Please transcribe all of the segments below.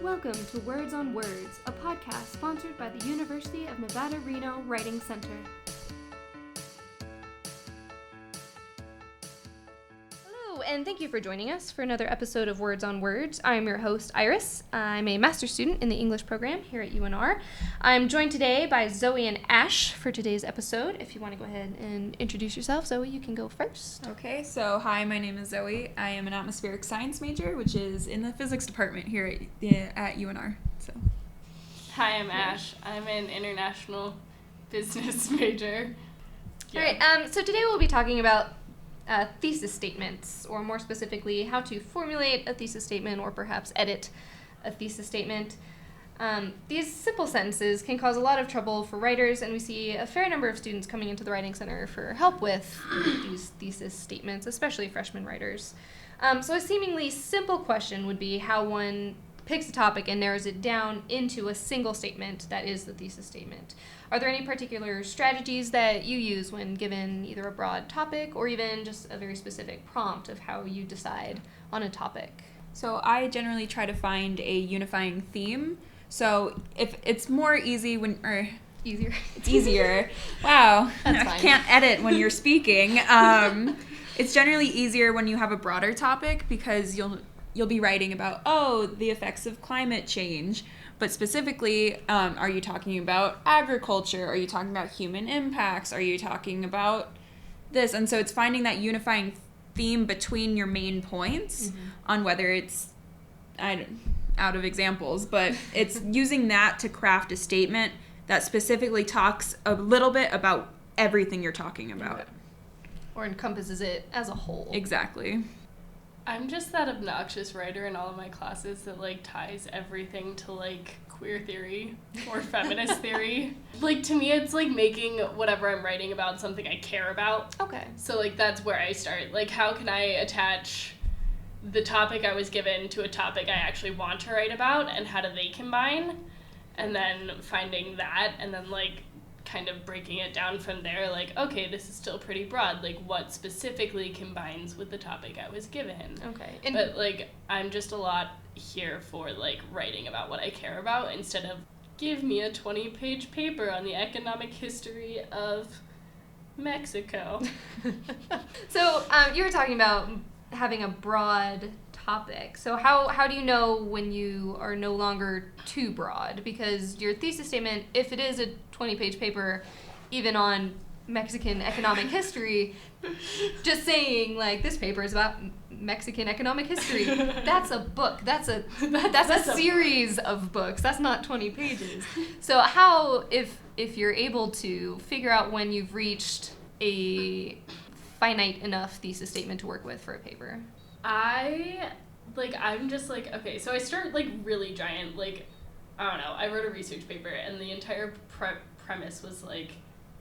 Welcome to Words on Words, a podcast sponsored by the University of Nevada, Reno Writing Center. Hello, and thank you for joining us for another episode of Words on Words. I'm your host, Iris. I'm a master's student in the English program here at UNR. I'm joined today by Zoe and Ash for today's episode. If you want to go ahead and introduce yourself, Zoe, you can go first. Okay, so hi, my name is Zoe. I am an atmospheric science major, which is in the physics department here at UNR. So, hi, I'm Ash. I'm an international business major. Yeah. All right, so today we'll be talking about thesis statements, or more specifically, how to formulate a thesis statement or perhaps edit a thesis statement. These simple sentences can cause a lot of trouble for writers, and we see a fair number of students coming into the Writing Center for help with these thesis statements, especially freshman writers. So a seemingly simple question would be how one picks a topic and narrows it down into a single statement that is the thesis statement. Are there any particular strategies that you use when given either a broad topic or even just a very specific prompt of how you decide on a topic? So I generally try to find a unifying theme. So if it's more easy Easier. It's easier. Wow. That's I fine. can't edit when you're speaking. It's generally easier when you have a broader topic because you'll be writing about, the effects of climate change. But specifically, are you talking about agriculture? Are you talking about human impacts? Are you talking about this? And so it's finding that unifying theme between your main points on whether it's, out of examples, but it's using that to craft a statement that specifically talks a little bit about everything you're talking about. Okay. Or encompasses it as a whole. Exactly. I'm just that obnoxious writer in all of my classes that, ties everything to, queer theory or feminist theory. To me, it's, making whatever I'm writing about something I care about. Okay. So, that's where I start. How can I attach the topic I was given to a topic I actually want to write about, and how do they combine? And then finding that, and then, kind of breaking it down from there, okay, this is still pretty broad. What specifically combines with the topic I was given? Okay. But, I'm just a lot here for, writing about what I care about instead of give me a 20-page paper on the economic history of Mexico. So you were talking about having a broad topic. So how do you know when you are no longer too broad? Because your thesis statement, if it is a 20-page paper, even on Mexican economic history, just saying this paper is about Mexican economic history, that's a book. That's a series of books. That's not 20 pages. So how, if you're able to figure out when you've reached a finite enough thesis statement to work with for a paper? I'm just okay, so I start really giant, I don't know, I wrote a research paper and the entire premise was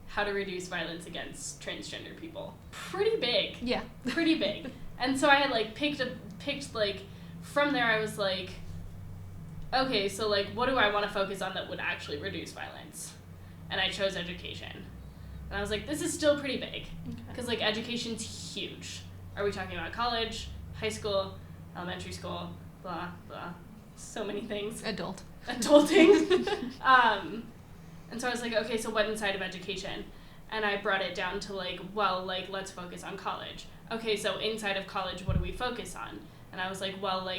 how to reduce violence against transgender people. Pretty big. Yeah. Pretty big. And so I had picked from there I was okay, so what do I want to focus on that would actually reduce violence? And I chose education. And I was this is still pretty big. Because education's huge. Are we talking about college, high school, elementary school, blah, blah, so many things. Adulting. And so I was okay, so what inside of education? And I brought it down to let's focus on college. Okay, so inside of college, what do we focus on? And I was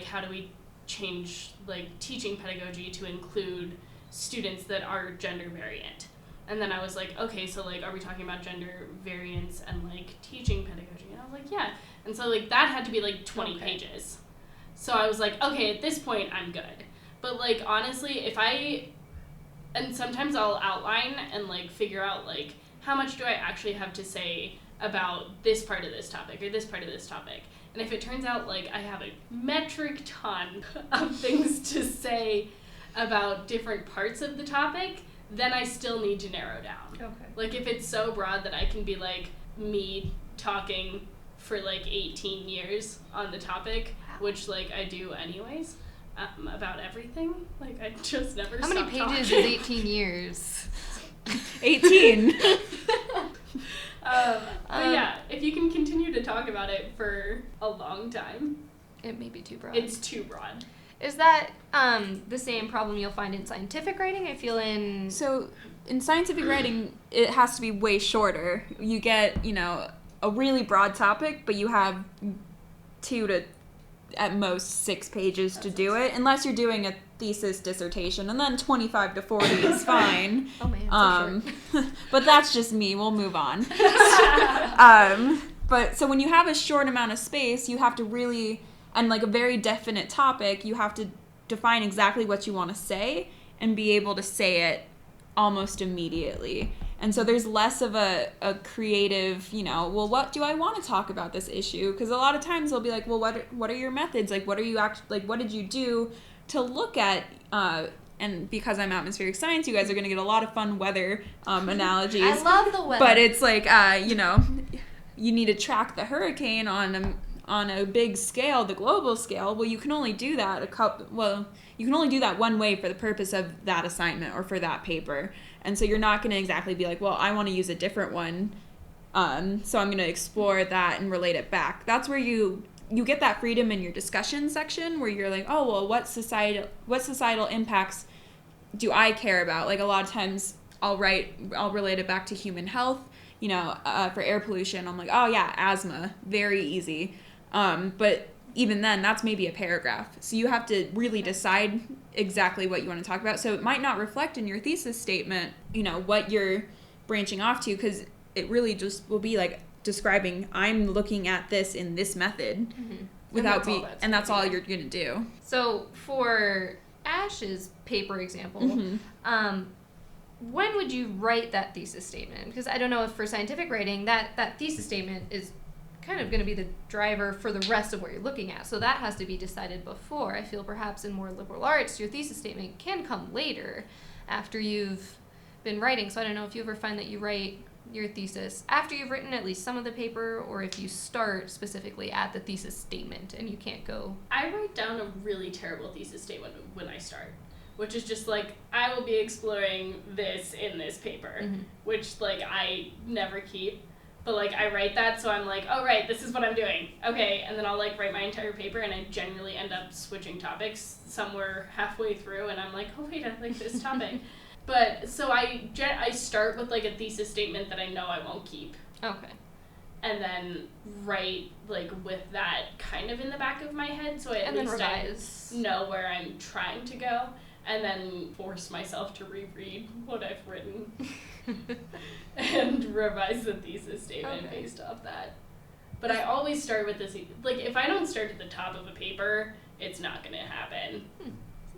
how do we change teaching pedagogy to include students that are gender variant? And then I was okay, so are we talking about gender variance and teaching pedagogy? And I was yeah. And so that had to be 20 pages. So I was okay, at this point I'm good. But honestly, and sometimes I'll outline and figure out how much do I actually have to say about this part of this topic or this part of this topic. And if it turns out I have a metric ton of things to say about different parts of the topic, then I still need to narrow down. Okay. If it's so broad that I can be me talking for 18 years on the topic, which I do anyways, about everything. I just never How stop many pages talking. is 18 years? 18. But yeah, if you can continue to talk about it for a long time, It may be too broad. it's too broad. Is that the same problem you'll find in scientific writing? I feel in... So in scientific writing, it has to be way shorter. You get, a really broad topic, but you have 2 to at most 6 pages to do it, unless you're doing a thesis dissertation, and then 25 to 40 is fine. Oh man, so short. But that's just me. We'll move on. But so when you have a short amount of space, you have to really, and like a very definite topic, you have to define exactly what you want to say and be able to say it almost immediately. And so there's less of a creative, well, what do I want to talk about this issue? Because a lot of times they'll be like, well, what are your methods? Like, what did you do to look at, and because I'm atmospheric science, you guys are going to get a lot of fun weather analogies. I love the weather. But it's like, you need to track the hurricane on a big scale, the global scale. Well, you can only do that you can only do that one way for the purpose of that assignment or for that paper. And so you're not going to exactly be like, well, I want to use a different one, so I'm going to explore that and relate it back. That's where you get that freedom in your discussion section where you're like, oh, well, what societal impacts do I care about? Like a lot of times I'll relate it back to human health. For air pollution, I'm like, oh yeah, asthma, very easy. But even then, that's maybe a paragraph. So you have to really decide exactly what you want to talk about. So it might not reflect in your thesis statement, what you're branching off to, because it really just will be like describing, I'm looking at this in this method, and that's all you're going to do. So for Ash's paper example, when would you write that thesis statement? Because I don't know if for scientific writing, that thesis statement is kind of going to be the driver for the rest of what you're looking at. So that has to be decided before. I feel perhaps in more liberal arts, your thesis statement can come later after you've been writing. So I don't know if you ever find that you write your thesis after you've written at least some of the paper, or if you start specifically at the thesis statement and you can't go... I write down a really terrible thesis statement when I start, which is just like, I will be exploring this in this paper, which like I never keep. But like I write that, so I'm like, oh right, this is what I'm doing. Okay, and then I'll like write my entire paper, and I generally end up switching topics somewhere halfway through, and I'm like, oh wait, I like this topic. But so I start with like a thesis statement that I know I won't keep. Okay. And then write like with that kind of in the back of my head, so at least I know where I'm trying to go. And then force myself to reread what I've written and revise the thesis statement based off that. But I always start with this, like, if I don't start at the top of a paper, it's not going to happen.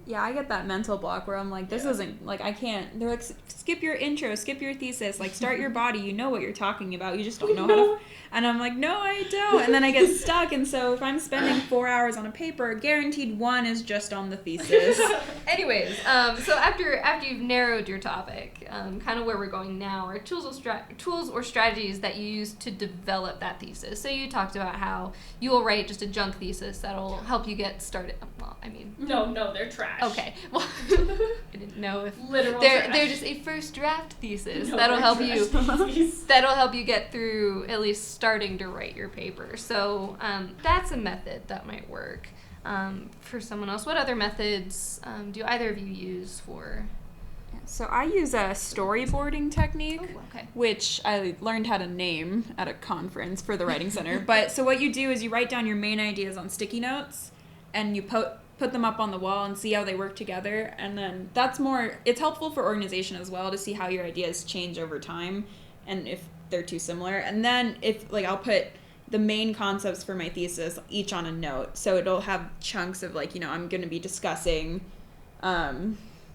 Yeah, I get that mental block where I'm like, this isn't, like, I can't. They're like, skip your intro, skip your thesis, like, start your body. You know what you're talking about. You just don't know how to. And I'm like, no, I don't. And then I get stuck. And so if I'm spending 4 hours on a paper, guaranteed 1 is just on the thesis. Anyways, so after you've narrowed your topic, kind of where we're going now are tools or strategies that you use to develop that thesis. So you talked about how you will write just a junk thesis that'll help you get started. Well, I mean... No, they're trash. Okay. Well, I didn't know if they're just a first draft thesis that'll help you get through at least starting to write your paper. So that's a method that might work for someone else. What other methods do either of you use for? So I use a storyboarding technique, okay. which I learned how to name at a conference for the Writing Center. But so what you do is you write down your main ideas on sticky notes, and you put them up on the wall and see how they work together. And then it's helpful for organization as well to see how your ideas change over time and if they're too similar. And then I'll put the main concepts for my thesis each on a note. So it'll have chunks of I'm going to be discussing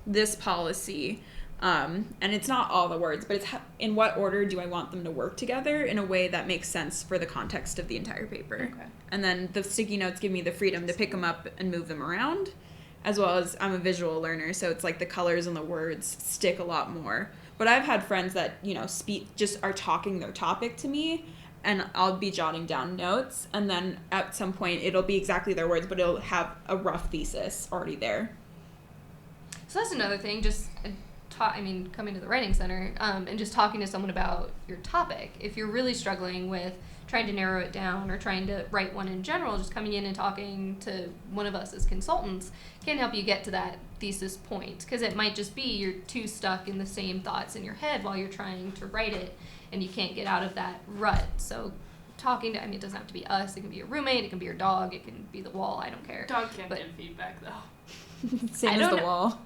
this policy. And it's not all the words, but it's in what order do I want them to work together in a way that makes sense for the context of the entire paper. Okay. And then the sticky notes give me the freedom to pick them up and move them around, as well as I'm a visual learner, so it's like the colors and the words stick a lot more. But I've had friends that, just are talking their topic to me, and I'll be jotting down notes, and then at some point it'll be exactly their words, but it'll have a rough thesis already there. So that's another thing, just coming to the Writing Center and just talking to someone about your topic. If you're really struggling with trying to narrow it down or trying to write one in general, just coming in and talking to one of us as consultants can help you get to that thesis point, because it might just be you're too stuck in the same thoughts in your head while you're trying to write it and you can't get out of that rut. So talking to, I mean, it doesn't have to be us, it can be your roommate, it can be your dog, it can be the wall, I don't care. Dog can't give feedback though. Same as the wall.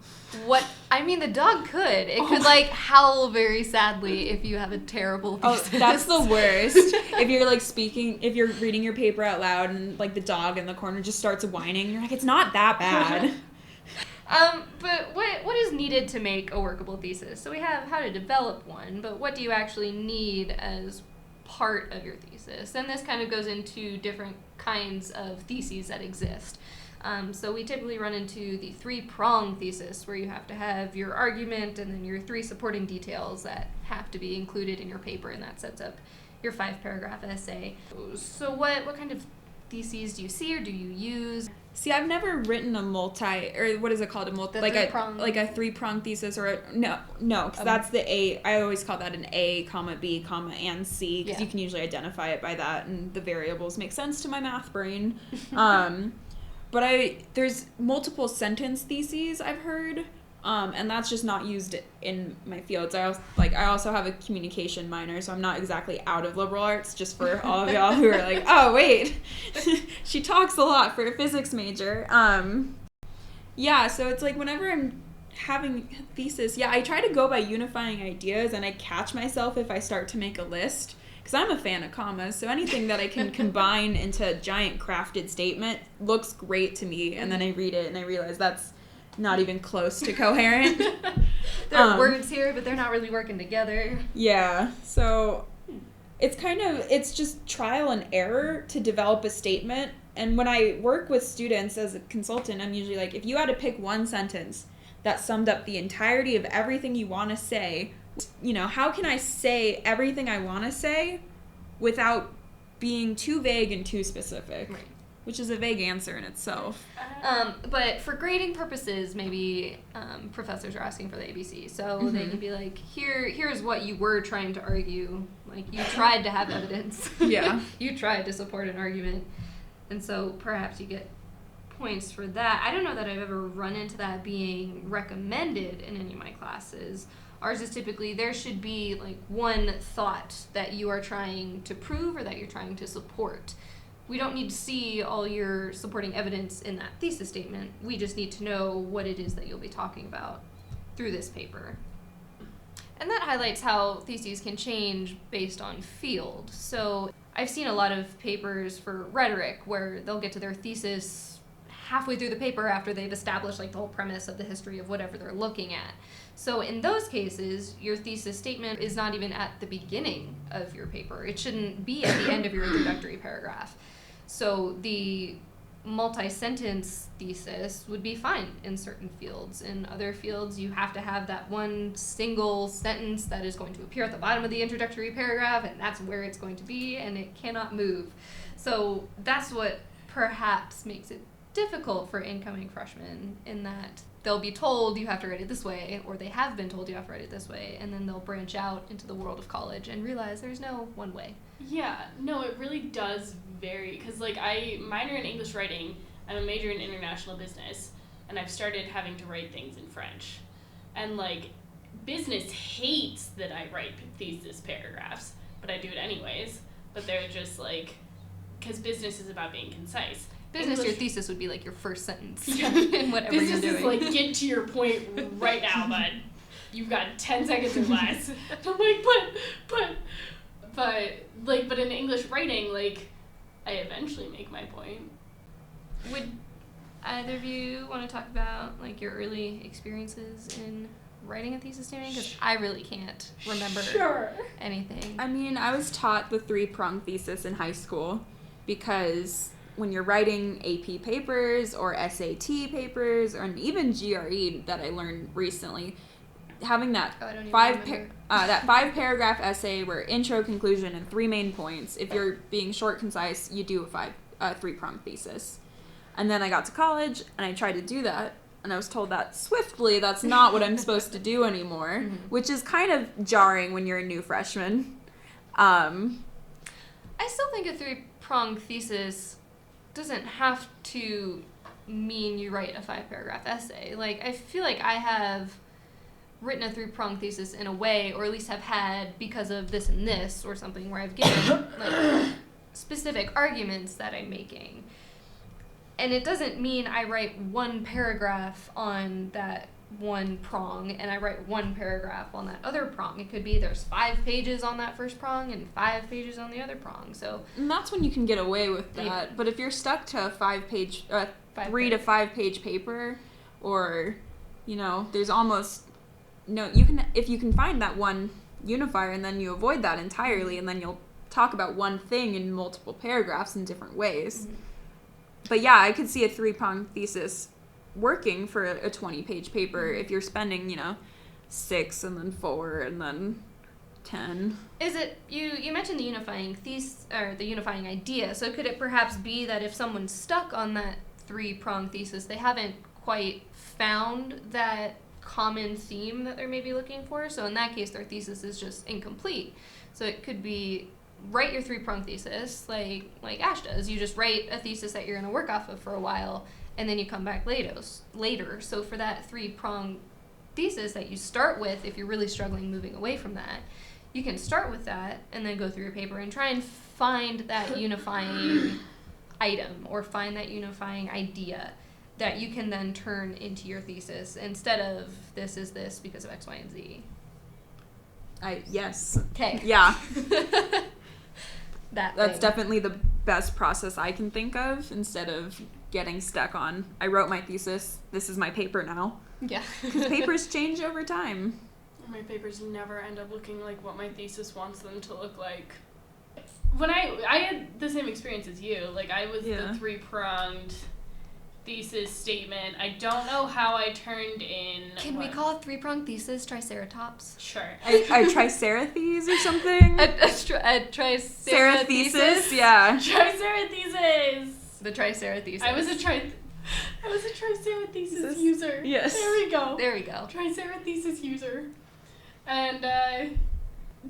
The dog could. It could howl very sadly if you have a terrible thesis. Oh, that's the worst. If you're speaking, if you're reading your paper out loud and the dog in the corner just starts whining, you're like, it's not that bad. But what is needed to make a workable thesis? So we have how to develop one, but what do you actually need as part of your thesis? And this kind of goes into different kinds of theses that exist. So we typically run into the 3-prong thesis, where you have to have your argument and then your 3 supporting details that have to be included in your paper, and that sets up your 5-paragraph essay. So what kind of theses do you see or do you use? See, I've never written a what is it called? A 3-prong thesis, or because that's the A. I always call that an A, comma, B, comma, and C, because you can usually identify it by that, and the variables make sense to my math brain. But there's multiple sentence theses I've heard, and that's just not used in my fields. I also have a communication minor, so I'm not exactly out of liberal arts, just for all of y'all who are like, oh, wait, she talks a lot for a physics major. So it's whenever I'm having a thesis, I try to go by unifying ideas, and I catch myself if I start to make a list. Because I'm a fan of commas, so anything that I can combine into a giant crafted statement looks great to me, and then I read it and I realize that's not even close to coherent. There are words here, but they're not really working together. Yeah, so it's just trial and error to develop a statement. And when I work with students as a consultant, I'm usually if you had to pick one sentence that summed up the entirety of everything you want to say, how can I say everything I want to say without being too vague and too specific? Right. Which is a vague answer in itself. But for grading purposes, maybe professors are asking for the ABC. So they can be here's what you were trying to argue. You tried to have evidence. Yeah. You tried to support an argument. And so perhaps you get points for that. I don't know that I've ever run into that being recommended in any of my classes. Ours is typically there should be one thought that you are trying to prove or that you're trying to support. We don't need to see all your supporting evidence in that thesis statement. We just need to know what it is that you'll be talking about through this paper. And that highlights how theses can change based on field. So I've seen a lot of papers for rhetoric where they'll get to their thesis halfway through the paper after they've established the whole premise of the history of whatever they're looking at. So in those cases, your thesis statement is not even at the beginning of your paper. It shouldn't be at the end of your introductory paragraph. So the multi-sentence thesis would be fine in certain fields. In other fields, you have to have that one single sentence that is going to appear at the bottom of the introductory paragraph, and that's where it's going to be, and it cannot move. So that's what perhaps makes it difficult for incoming freshmen, in that they'll be told you have to write it this way, or they have been told you have to write it this way, and then they'll branch out into the world of college and realize there's no one way. Yeah, no, it really does vary, because I minor in English writing, I'm a major in international business, and I've started having to write things in French. And business hates that I write thesis paragraphs, but I do it anyways. But they're just because business is about being concise. Business, your thesis would be your first sentence in whatever business you're doing. Is get to your point right now, bud. You've got 10 seconds or less. I'm but in English writing, I eventually make my point. Would either of you want to talk about your early experiences in writing a thesis statement? Because I really can't remember anything. I mean, I was taught the 3-prong thesis in high school, because when you're writing AP papers or SAT papers, or even GRE that I learned recently, having that 5-paragraph essay where intro, conclusion, and 3 main points. If you're being short, concise, you do a 3-prong thesis. And then I got to college and I tried to do that, and I was told that swiftly that's not what I'm supposed to do anymore, which is kind of jarring when you're a new freshman. I still think a three-pronged thesis doesn't have to mean you write a 5-paragraph essay. Like, I feel like I have written a three-pronged thesis in a way, or at least have had because of this and this, or something, where I've given, like, specific arguments that I'm making. And it doesn't mean I write one paragraph on that one prong and I write one paragraph on that other prong. It could be there's 5 pages on that first prong and 5 pages on the other prong. So, and that's when you can get away with that. Yeah. But if you're stuck to a 5-page, 3 to 5 page paper, or, you know, there's almost no, you can, if you can find that one unifier and then you avoid that entirely, and then you'll talk about one thing in multiple paragraphs in different ways. Mm-hmm. But yeah, I could see a 3-pronged thesis working for a 20-page paper if you're spending, you know, 6 and then 4 and then 10. Is it, you mentioned the unifying thesis, or the unifying idea, so could it perhaps be that if someone's stuck on that 3-pronged thesis, they haven't quite found that common theme that they're maybe looking for, so in that case their thesis is just incomplete. So it could be, write your 3-pronged thesis like Ash does. You just write a thesis that you're going to work off of for a while, and then you come back later. So for that 3-pronged thesis that you start with, if you're really struggling moving away from that, you can start with that and then go through your paper and try and find that unifying item, or find that unifying idea that you can then turn into your thesis, instead of this is this because of X, Y, and Z. Yes. Okay. Yeah. That's definitely the best process I can think of, instead of getting stuck on, I wrote my thesis, this is my paper now. Yeah. Because papers change over time. My papers never end up looking like what my thesis wants them to look like. When I had the same experience as you, like I was the 3-pronged thesis statement. I don't know how I turned in. Can we call a 3-pronged thesis Triceratops? Sure. A Tricerathes or something? A Triceratops? Yeah. Tricerathesis! The Tricerathesis. I was a Tricerathesis user. Yes. There we go. There we go. Tricerathesis user. And I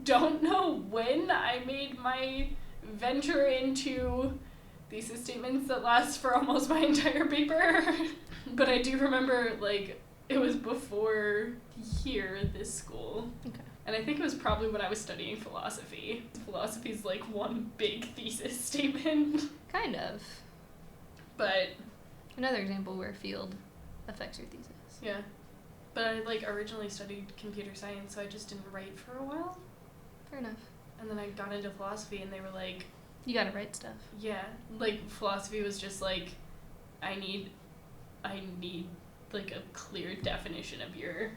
don't know when I made my venture into thesis statements that last for almost my entire paper. But I do remember, like, it was before here, this school. Okay. And I think it was probably when I was studying philosophy. Philosophy's like one big thesis statement. Kind of. But Another example where field affects your thesis. yeah. But I like originally studied computer science, so I just didn't write for a while. Fair enough. And then I got into philosophy and they were like, You gotta write stuff. yeah, like philosophy was just like, I need like a clear definition of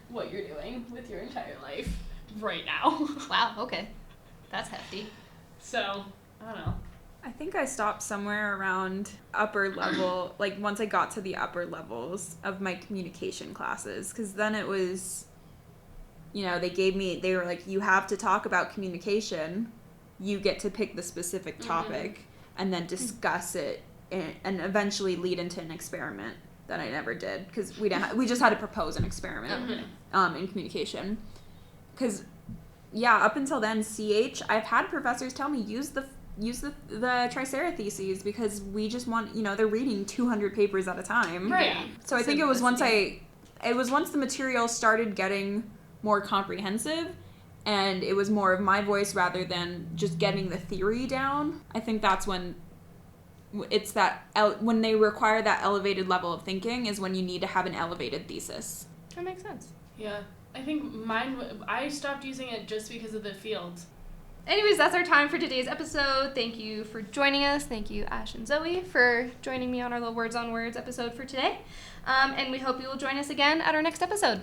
what you're doing with your entire life right now. Wow, okay. That's hefty. So, I don't know. I think I stopped somewhere around upper level, like once I got to the upper levels of my communication classes, because then it was, you know, they were like, you have to talk about communication, you get to pick the specific topic, and then discuss it, and eventually lead into an experiment that I never did, because we just had to propose an experiment in communication. Because, yeah, up until then, I've had professors tell me, use the Triceratheses, because we just want, you know, they're reading 200 papers at a time. Right. So I think it was once the material started getting more comprehensive, and it was more of my voice rather than just getting the theory down. I think that's when it's when they require that elevated level of thinking is when you need to have an elevated thesis. That makes sense. Yeah. I think I stopped using it just because of the field. Anyways, that's our time for today's episode. Thank you for joining us. Thank you, Ash and Zoe, for joining me on our little Words on Words episode for today. And we hope you will join us again at our next episode.